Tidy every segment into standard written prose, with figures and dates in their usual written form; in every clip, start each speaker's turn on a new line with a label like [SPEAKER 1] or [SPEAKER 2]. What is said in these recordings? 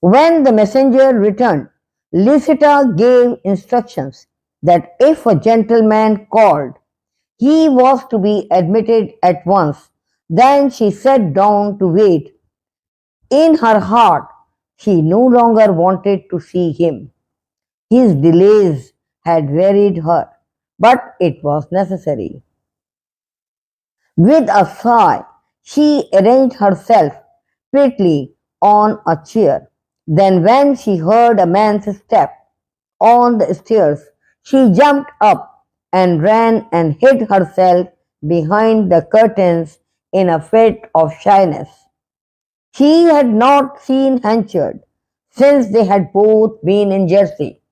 [SPEAKER 1] When the messenger returned, Lucetta gave instructions that if a gentleman called, he was to be admitted at once. Then she sat down to wait. In her heart, she no longer wanted to see him. His delays had wearied her, but it was necessary. With a sigh, she arranged herself prettily on a chair. Then, when she heard a man's step on the stairs, she jumped up and ran and hid herself behind the curtains in a fit of shyness. She had not seen Henchard since they had both been in Jersey.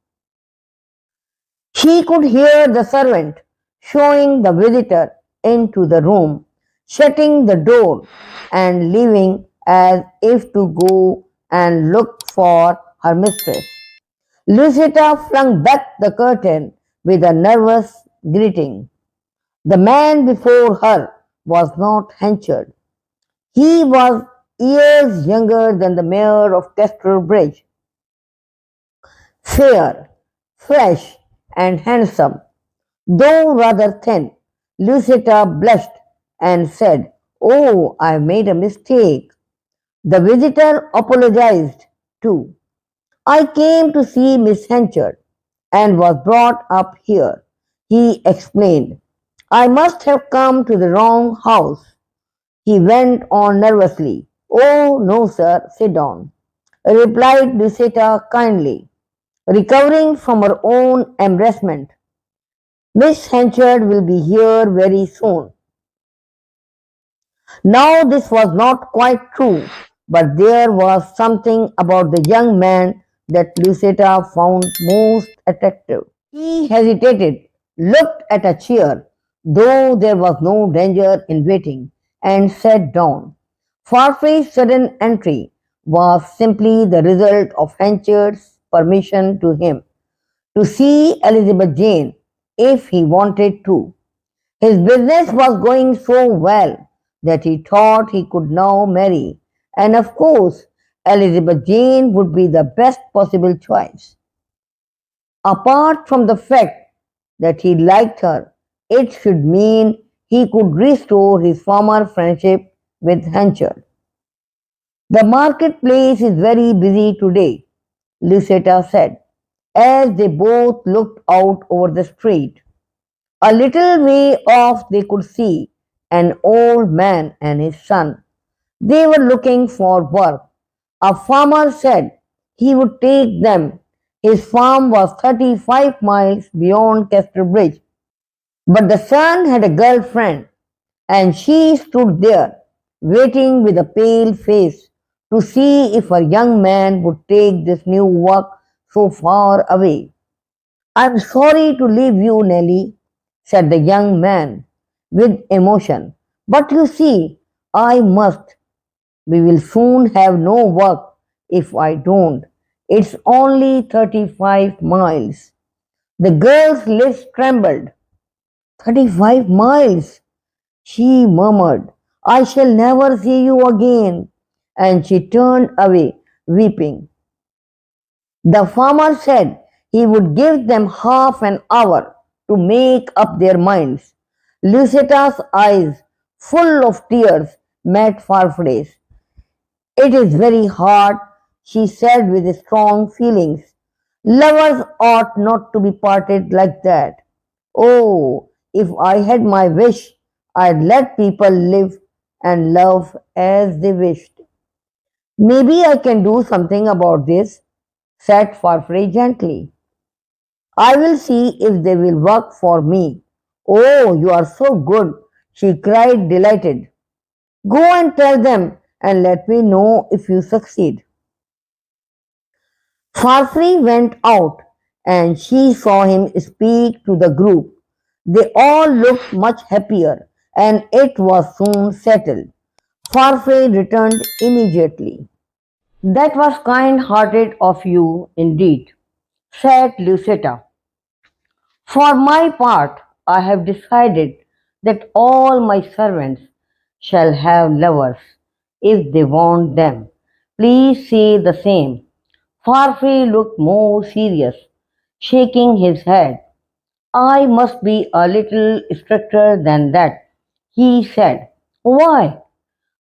[SPEAKER 1] She could hear the servant showing the visitor into the room, shutting the door and leaving as if to go and look for her mistress. Lucetta flung back the curtain with a nervous greeting. The man before her was not Henchard. He was years younger than the Mayor of Casterbridge, fair, fresh, and handsome. Though rather thin, Lucetta blushed and said, "Oh, I made a mistake." The visitor apologized too. "I came to see Miss Henchard and was brought up here," he explained. "I must have come to the wrong house," he went on nervously. "Oh, no, sir, sit down," replied Lucetta kindly, recovering from her own embarrassment. "Miss Henchard will be here very soon." Now this was not quite true, but there was something about the young man that Lucetta found most attractive. He hesitated, looked at a chair, though there was no danger in waiting, and sat down. Farfrae's sudden entry was simply the result of Henchard's permission to him to see Elizabeth Jane if he wanted to. His business was going so well that he thought he could now marry, and of course Elizabeth Jane would be the best possible choice. Apart from the fact that he liked her, it should mean he could restore his former friendship with Henchard. "The marketplace is very busy today," Lucetta said, as they both looked out over the street. A little way off they could see an old man and his son. They were looking for work. A farmer said he would take them. His farm was 35 miles beyond Casterbridge. But the son had a girlfriend, and she stood there, waiting with a pale face to see if a young man would take this new work so far away. "I'm sorry to leave you, Nellie," said the young man with emotion. "But you see, I must. We will soon have no work if I don't. It's only 35 miles. The girl's lips trembled. 35 miles, she murmured. "I shall never see you again." And she turned away, weeping. The farmer said he would give them half an hour to make up their minds. Lucetta's eyes, full of tears, met Farfrae's. "It is very hard," she said with strong feelings. "Lovers ought not to be parted like that. Oh, if I had my wish, I'd let people live and love as they wished." "Maybe I can do something about this," said Farfrae gently. "I will see if they will work for me." "Oh, you are so good," she cried, delighted. "Go and tell them and let me know if you succeed." Farfrae went out and she saw him speak to the group. They all looked much happier and it was soon settled. Farfrae returned immediately. "That was kind-hearted of you indeed," said Lucetta. "For my part, I have decided that all my servants shall have lovers if they want them. Please say the same. Farfrey looked more serious, shaking his head. I must be a little stricter than that, he said. Why?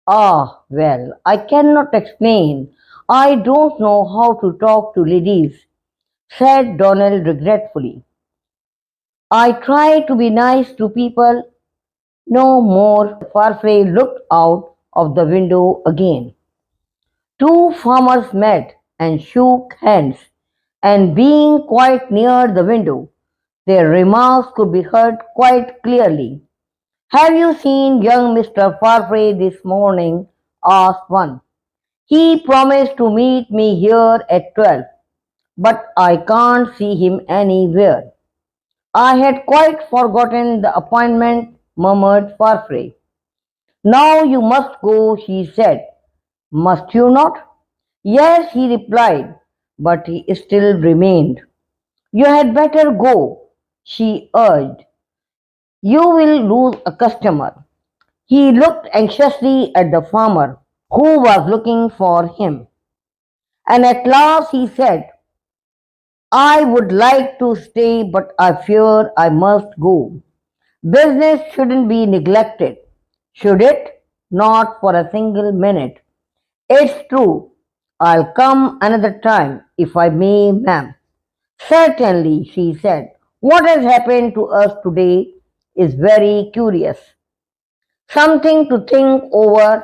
[SPEAKER 1] Ah, well, I cannot explain. I don't know how to talk to ladies, said Donald regretfully. I try to be nice to people. No more. Farfrey looked out of the window again. Two farmers met and shook hands, and being quite near the window, their remarks could be heard quite clearly. Have you seen young Mr. Farfrey this morning? Asked one. He promised to meet me here at 12, but I can't see him anywhere. I had quite forgotten the appointment, murmured Farfrey. Now you must go, she said. Must you not? Yes, he replied, but he still remained. You had better go, she urged. You will lose a customer. He looked anxiously at the farmer, who was looking for him, and at last he said, I would like to stay, but I fear I must go. Business shouldn't be neglected, should it? Not for a single minute. It's true. I'll come another time, if I may, ma'am. Certainly, she said. What has happened to us today is very curious. Something to think over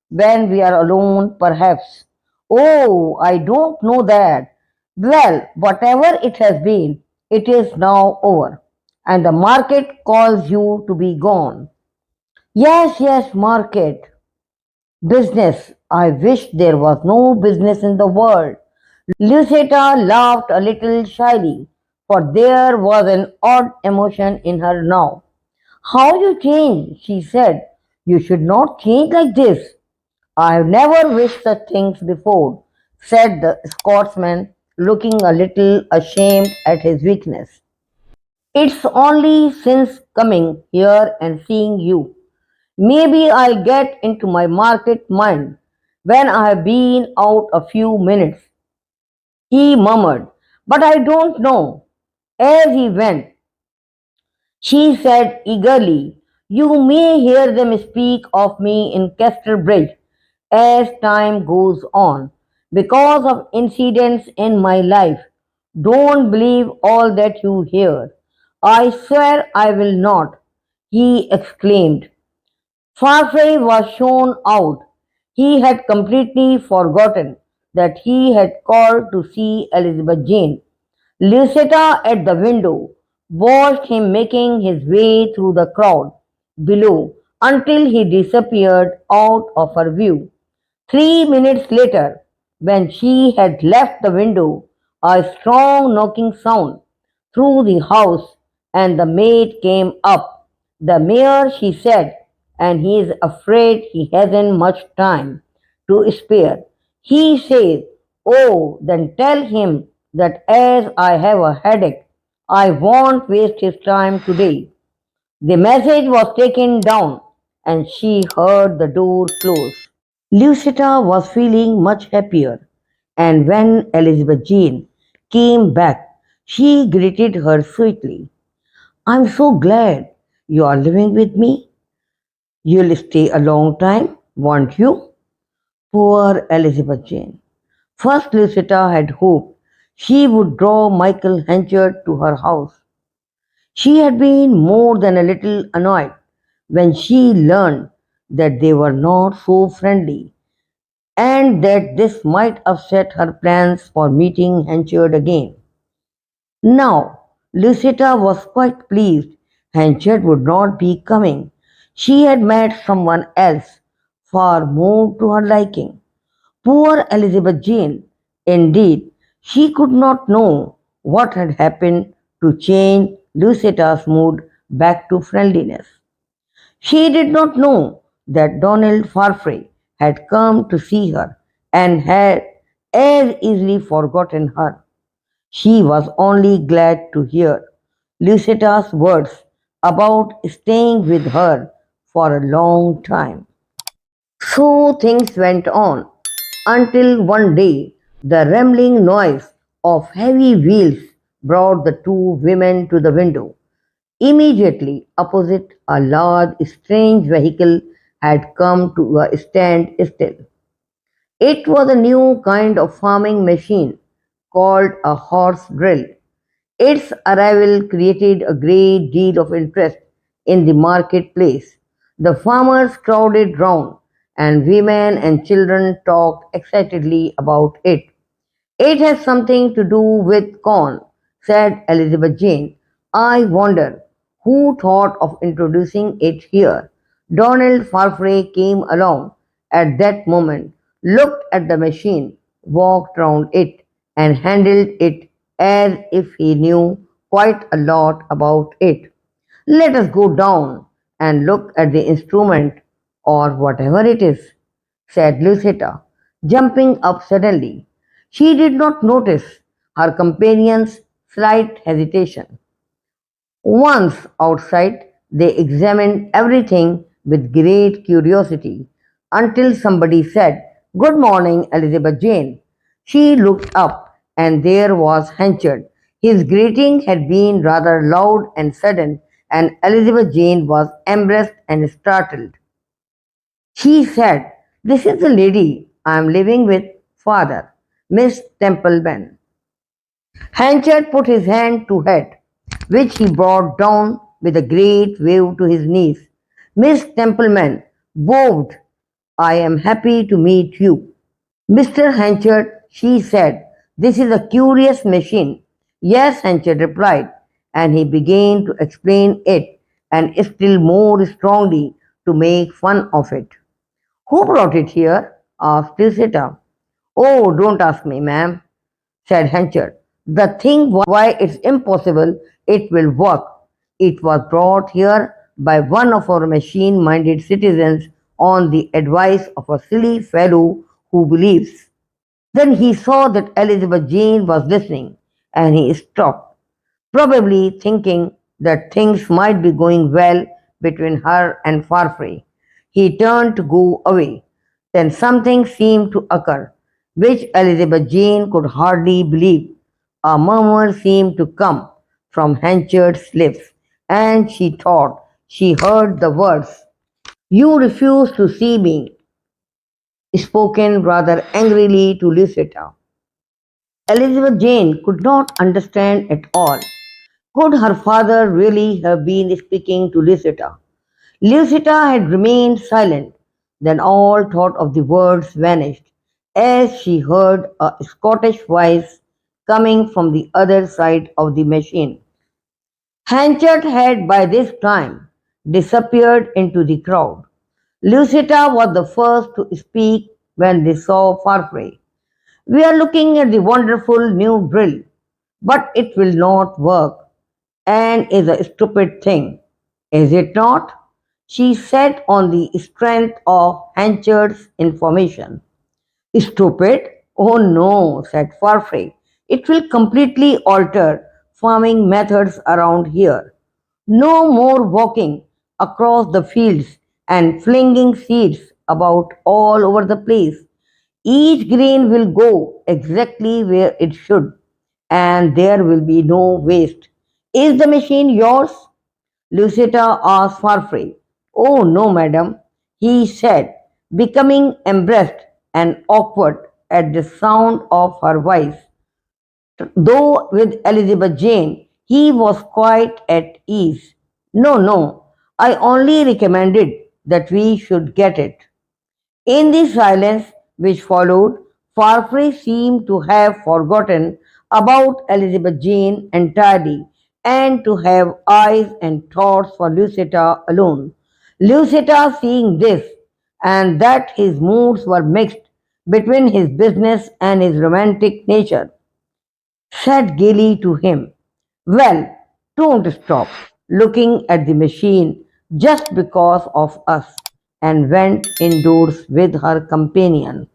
[SPEAKER 1] when we are alone, perhaps. Oh, I don't know that. Well, whatever it has been, it is now over, and the market calls you to be gone. Yes, yes, market. Business. I wish there was no business in the world. Lucetta laughed a little shyly, for there was an odd emotion in her now. How you change, she said. You should not change like this. I have never wished such things before, said the Scotsman, looking a little ashamed at his weakness. It's only since coming here and seeing you. Maybe I'll get into my market mind when I have been out a few minutes, he murmured. But I don't know. As he went, she said eagerly, you may hear them speak of me in Casterbridge as time goes on because of incidents in my life. Don't believe all that you hear. I swear I will not, he exclaimed. Farfrae was shown out. He had completely forgotten that he had called to see Elizabeth Jane. Lucetta at the window watched him making his way through the crowd below until he disappeared out of her view. 3 minutes later, when she had left the window, a strong knocking sound through the house and the maid came up. The mayor, she said, and he is afraid he hasn't much time to spare. He says, oh, then tell him that as I have a headache, I won't waste his time today. The message was taken down and she heard the door close. Lucetta was feeling much happier, and when Elizabeth Jane came back, she greeted her sweetly. I'm so glad you are living with me. You'll stay a long time, won't you? Poor Elizabeth Jane. First, Lucetta had hoped she would draw Michael Henchard to her house. She had been more than a little annoyed when she learned that they were not so friendly and that this might upset her plans for meeting Henchard again. Now, Lucetta was quite pleased Henchard would not be coming. She had met someone else far more to her liking. Poor Elizabeth Jane. Indeed, she could not know what had happened to change Lucetta's mood back to friendliness. She did not know that Donald Farfrae had come to see her and had as easily forgotten her. She was only glad to hear Lucetta's words about staying with her for a long time. So things went on until one day The rumbling noise of heavy wheels brought the two women to the window. Immediately opposite, a large, strange vehicle had come to a stand still. It was a new kind of farming machine called a horse drill. Its arrival created a great deal of interest in the marketplace. The farmers crowded round, and women and children talked excitedly about it. It has something to do with corn, said Elizabeth Jane. I wonder who thought of introducing it here. Donald Farfrae came along at that moment, looked at the machine, walked round it, and handled it as if he knew quite a lot about it. Let us go down and look at the instrument, or whatever it is, said Lucetta, jumping up suddenly. She did not notice her companion's slight hesitation. Once outside, they examined everything with great curiosity until somebody said, Good morning, Elizabeth Jane. She looked up, and there was Henchard. His greeting had been rather loud and sudden, and Elizabeth Jane was embarrassed and startled. She said, This is the lady I am living with, father, Miss Templeman. Hanchard put his hand to head, which he brought down with a great wave to his knees. Miss Templeman bowed. I am happy to meet you. Mr. Hanchard, she said, this is a curious machine. Yes, Hanchard replied, and he began to explain it, and still more strongly to make fun of it. Who brought it here? Asked Lucetta. Oh, don't ask me, ma'am, said Henchard. The thing why it's impossible it will work. It was brought here by one of our machine-minded citizens on the advice of a silly fellow who believes. Then he saw that Elizabeth Jane was listening, and he stopped, probably thinking that things might be going well between her and Farfrae. He turned to go away. Then something seemed to occur, which Elizabeth Jane could hardly believe. A murmur seemed to come from Henchard's lips, and she thought she heard the words, You refuse to see me, spoken rather angrily to Lucetta. Elizabeth Jane could not understand at all. Could her father really have been speaking to Lucetta? Lucetta had remained silent. Then all thought of the words vanished, as she heard a Scottish voice coming from the other side of the machine. Hanchard had by this time disappeared into the crowd. Lucetta was the first to speak when they saw Farfrae. We are looking at the wonderful new drill, but it will not work and is a stupid thing. Is it not? She said on the strength of Hanchard's information. Stupid? Oh no, said Farfrae. It will completely alter farming methods around here. No more walking across the fields and flinging seeds about all over the place. Each grain will go exactly where it should, and there will be no waste. Is the machine yours? Lucetta asked Farfrae. Oh no, madam, he said, becoming embarrassed and awkward at the sound of her voice. Though with Elizabeth Jane he was quite at ease. No, no, I only recommended that we should get it. In the silence which followed, Farfrae seemed to have forgotten about Elizabeth Jane entirely and to have eyes and thoughts for Lucetta alone. Lucetta, seeing this and that his moods were mixed between his business and his romantic nature, said gaily to him, Well, don't stop looking at the machine just because of us, and went indoors with her companion.